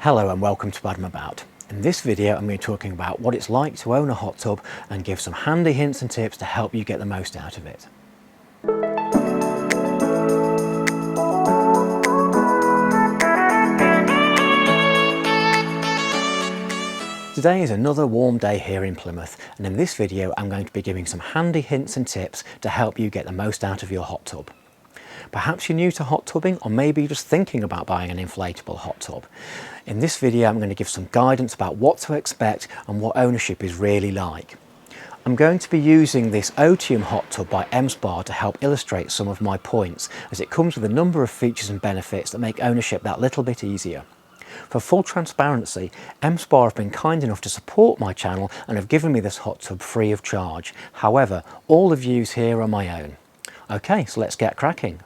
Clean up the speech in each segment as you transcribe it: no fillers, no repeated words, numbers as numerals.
Hello and welcome to What I'm About. In this video I'm going to be talking about what it's like to own a hot tub and give some handy hints and tips to help you get the most out of it. Today is another warm day here in Plymouth, and in this video I'm going to be giving some handy hints and tips to help you get the most out of your hot tub. Perhaps you're new to hot tubbing, or maybe you're just thinking about buying an inflatable hot tub. In this video I'm going to give some guidance about what to expect and what ownership is really like. I'm going to be using this Otium hot tub by MSpa to help illustrate some of my points, as it comes with a number of features and benefits that make ownership that little bit easier. For full transparency, MSpa have been kind enough to support my channel and have given me this hot tub free of charge. However, all the views here are my own. Okay, so let's get cracking.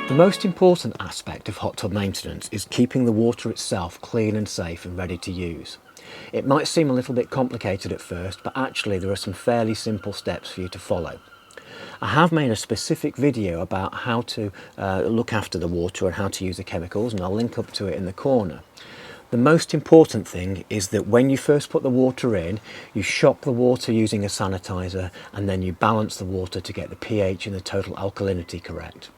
The most important aspect of hot tub maintenance is keeping the water itself clean and safe and ready to use. It might seem a little bit complicated at first, but actually there are some fairly simple steps for you to follow. I have made a specific video about how to look after the water and how to use the chemicals, and I'll link up to it in the corner. The most important thing is that when you first put the water in, you shock the water using a sanitizer, and then you balance the water to get the pH and the total alkalinity correct.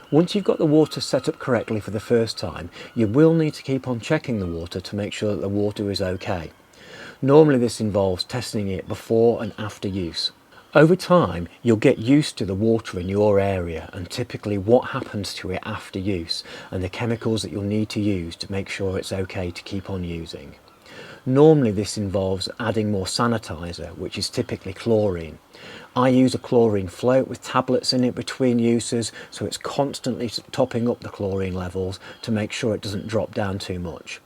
Once you've got the water set up correctly for the first time, you will need to keep on checking the water to make sure that the water is okay. Normally this involves testing it before and after use. Over time, you'll get used to the water in your area and typically what happens to it after use and the chemicals that you'll need to use to make sure it's okay to keep on using. Normally this involves adding more sanitizer, which is typically chlorine. I use a chlorine float with tablets in it between uses, so it's constantly topping up the chlorine levels to make sure it doesn't drop down too much.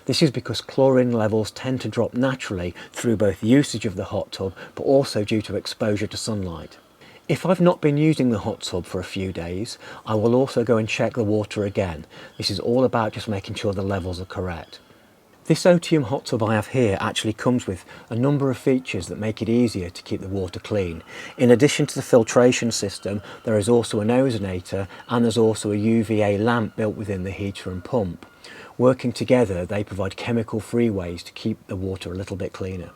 This is because chlorine levels tend to drop naturally through both usage of the hot tub, but also due to exposure to sunlight. If I've not been using the hot tub for a few days, I will also go and check the water again. This is all about just making sure the levels are correct. This Otium hot tub I have here actually comes with a number of features that make it easier to keep the water clean. In addition to the filtration system, there is also an ozonator, and there's also a UVA lamp built within the heater and pump. Working together, they provide chemical-free ways to keep the water a little bit cleaner.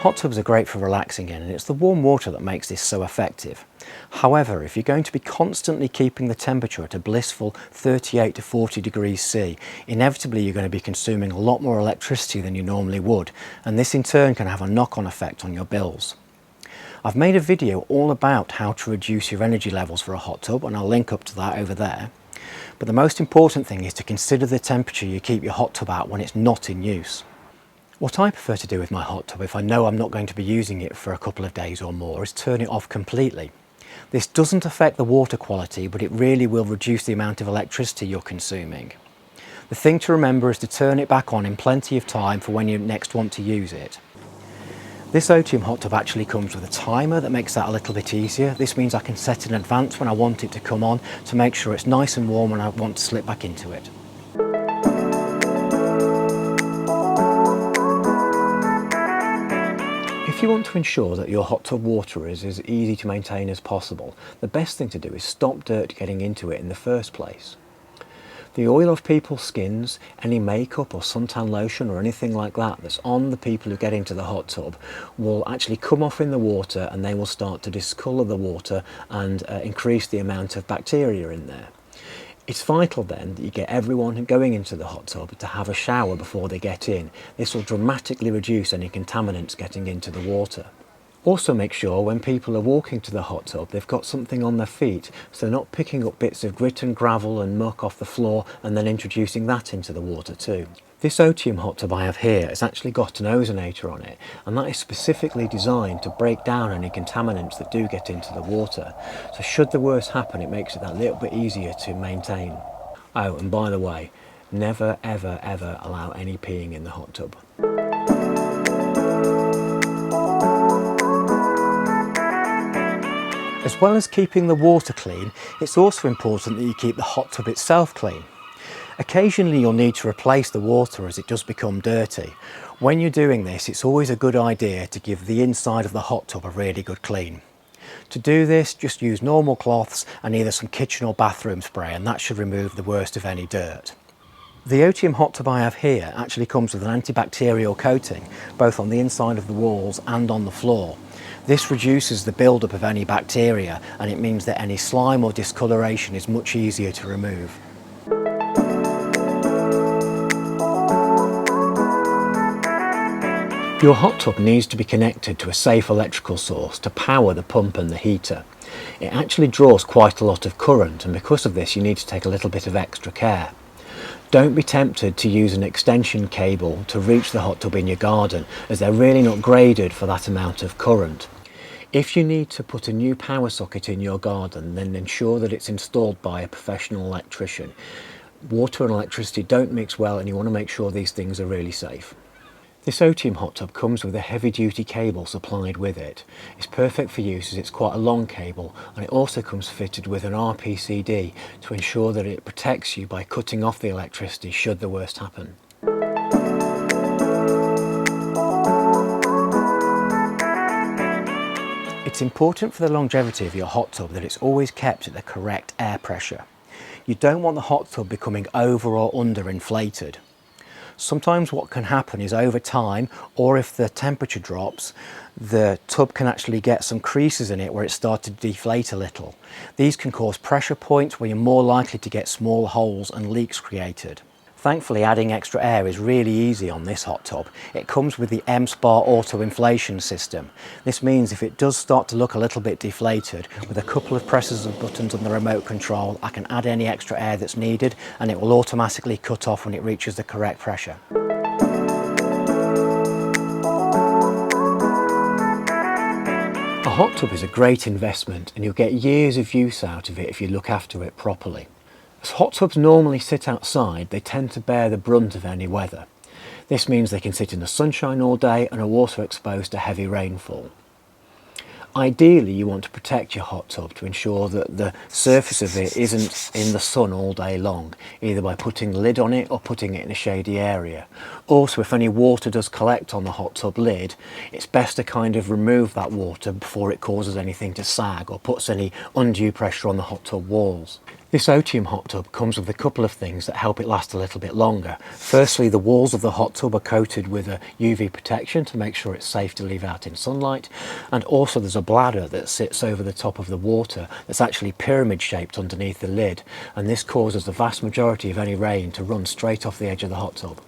Hot tubs are great for relaxing in, and it's the warm water that makes this so effective. However, if you're going to be constantly keeping the temperature at a blissful 38 to 40 degrees C, inevitably you're going to be consuming a lot more electricity than you normally would, and this in turn can have a knock-on effect on your bills. I've made a video all about how to reduce your energy levels for a hot tub, and I'll link up to that over there. But the most important thing is to consider the temperature you keep your hot tub at when it's not in use. What I prefer to do with my hot tub, if I know I'm not going to be using it for a couple of days or more, is turn it off completely. This doesn't affect the water quality, but it really will reduce the amount of electricity you're consuming. The thing to remember is to turn it back on in plenty of time for when you next want to use it. This Otium hot tub actually comes with a timer that makes that a little bit easier. This means I can set in advance when I want it to come on to make sure it's nice and warm when I want to slip back into it. If you want to ensure that your hot tub water is as easy to maintain as possible, the best thing to do is stop dirt getting into it in the first place. The oil off people's skins, any makeup or suntan lotion or anything like that that's on the people who get into the hot tub will actually come off in the water, and they will start to discolour the water and increase the amount of bacteria in there. It's vital then that you get everyone going into the hot tub to have a shower before they get in. This will dramatically reduce any contaminants getting into the water. Also make sure when people are walking to the hot tub they've got something on their feet, so they're not picking up bits of grit and gravel and muck off the floor and then introducing that into the water too. This Otium hot tub I have here has actually got an ozonator on it, and that is specifically designed to break down any contaminants that do get into the water. So should the worst happen, it makes it that little bit easier to maintain. Oh, and by the way, never ever ever allow any peeing in the hot tub. As well as keeping the water clean, it's also important that you keep the hot tub itself clean. Occasionally you'll need to replace the water as it does become dirty. When you're doing this, it's always a good idea to give the inside of the hot tub a really good clean. To do this, just use normal cloths and either some kitchen or bathroom spray, and that should remove the worst of any dirt. The Otium hot tub I have here actually comes with an antibacterial coating, both on the inside of the walls and on the floor. This reduces the build-up of any bacteria, and it means that any slime or discoloration is much easier to remove. Your hot tub needs to be connected to a safe electrical source to power the pump and the heater. It actually draws quite a lot of current, and because of this you need to take a little bit of extra care. Don't be tempted to use an extension cable to reach the hot tub in your garden, as they're really not graded for that amount of current. If you need to put a new power socket in your garden, then ensure that it's installed by a professional electrician. Water and electricity don't mix well, and you want to make sure these things are really safe. This Otium hot tub comes with a heavy duty cable supplied with it. It's perfect for use as it's quite a long cable, and it also comes fitted with an RPCD to ensure that it protects you by cutting off the electricity should the worst happen. It's important for the longevity of your hot tub that it's always kept at the correct air pressure. You don't want the hot tub becoming over or under inflated. Sometimes what can happen is over time, or if the temperature drops, the tub can actually get some creases in it where it starts to deflate a little. These can cause pressure points where you're more likely to get small holes and leaks created. Thankfully, adding extra air is really easy on this hot tub. It comes with the MSpa auto inflation system. This means if it does start to look a little bit deflated, with a couple of presses of buttons on the remote control, I can add any extra air that's needed, and it will automatically cut off when it reaches the correct pressure. A hot tub is a great investment, and you'll get years of use out of it if you look after it properly. As hot tubs normally sit outside, they tend to bear the brunt of any weather. This means they can sit in the sunshine all day and are also exposed to heavy rainfall. Ideally, you want to protect your hot tub to ensure that the surface of it isn't in the sun all day long, either by putting the lid on it or putting it in a shady area. Also, if any water does collect on the hot tub lid, it's best to kind of remove that water before it causes anything to sag or puts any undue pressure on the hot tub walls. This Otium hot tub comes with a couple of things that help it last a little bit longer. Firstly, the walls of the hot tub are coated with a UV protection to make sure it's safe to leave out in sunlight, and also there's a bladder that sits over the top of the water that's actually pyramid shaped underneath the lid, and this causes the vast majority of any rain to run straight off the edge of the hot tub.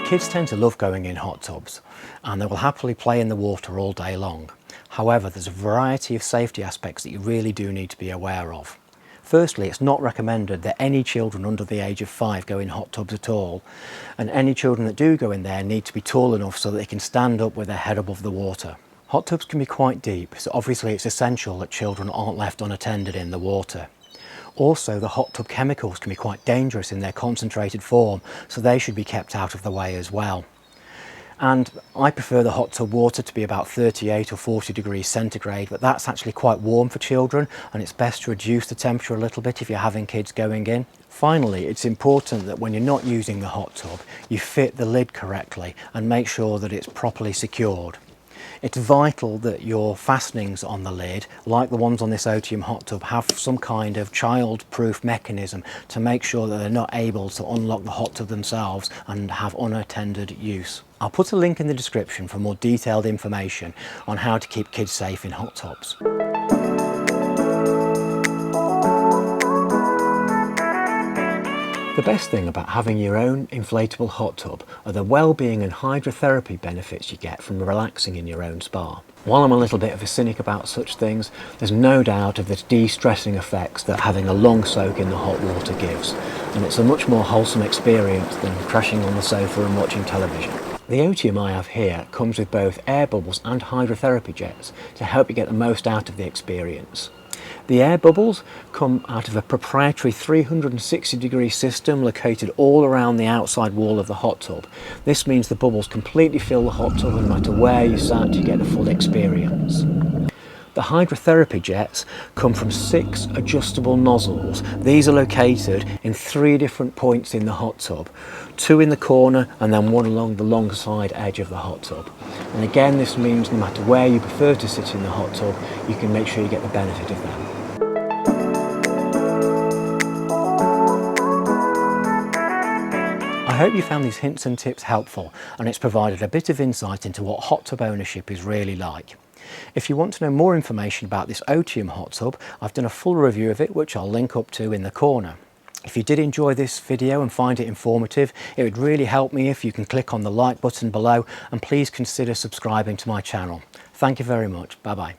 Kids tend to love going in hot tubs, and they will happily play in the water all day long. However, there's a variety of safety aspects that you really do need to be aware of. Firstly, it's not recommended that any children under the age of 5 go in hot tubs at all, and any children that do go in there need to be tall enough so that they can stand up with their head above the water. Hot tubs can be quite deep, so obviously it's essential that children aren't left unattended in the water. Also, the hot tub chemicals can be quite dangerous in their concentrated form, so they should be kept out of the way as well. And I prefer the hot tub water to be about 38 or 40 degrees centigrade, but that's actually quite warm for children, and it's best to reduce the temperature a little bit if you're having kids going in. Finally, it's important that when you're not using the hot tub, you fit the lid correctly and make sure that it's properly secured. It's vital that your fastenings on the lid, like the ones on this Otium hot tub, have some kind of child-proof mechanism to make sure that they're not able to unlock the hot tub themselves and have unattended use. I'll put a link in the description for more detailed information on how to keep kids safe in hot tubs. The best thing about having your own inflatable hot tub are the well-being and hydrotherapy benefits you get from relaxing in your own spa. While I'm a little bit of a cynic about such things, there's no doubt of the de-stressing effects that having a long soak in the hot water gives, and it's a much more wholesome experience than crashing on the sofa and watching television. The Otium I have here comes with both air bubbles and hydrotherapy jets to help you get the most out of the experience. The air bubbles come out of a proprietary 360-degree system located all around the outside wall of the hot tub. This means the bubbles completely fill the hot tub, and no matter where you sat, you get the full experience. The hydrotherapy jets come from 6 adjustable nozzles. These are located in 3 different points in the hot tub, 2 in the corner and then 1 along the long side edge of the hot tub. And again, this means no matter where you prefer to sit in the hot tub, you can make sure you get the benefit of that. I hope you found these hints and tips helpful, and it's provided a bit of insight into what hot tub ownership is really like. If you want to know more information about this Otium hot tub, I've done a full review of it which I'll link up to in the corner. If you did enjoy this video and find it informative, it would really help me if you can click on the like button below, and please consider subscribing to my channel. Thank you very much. Bye bye.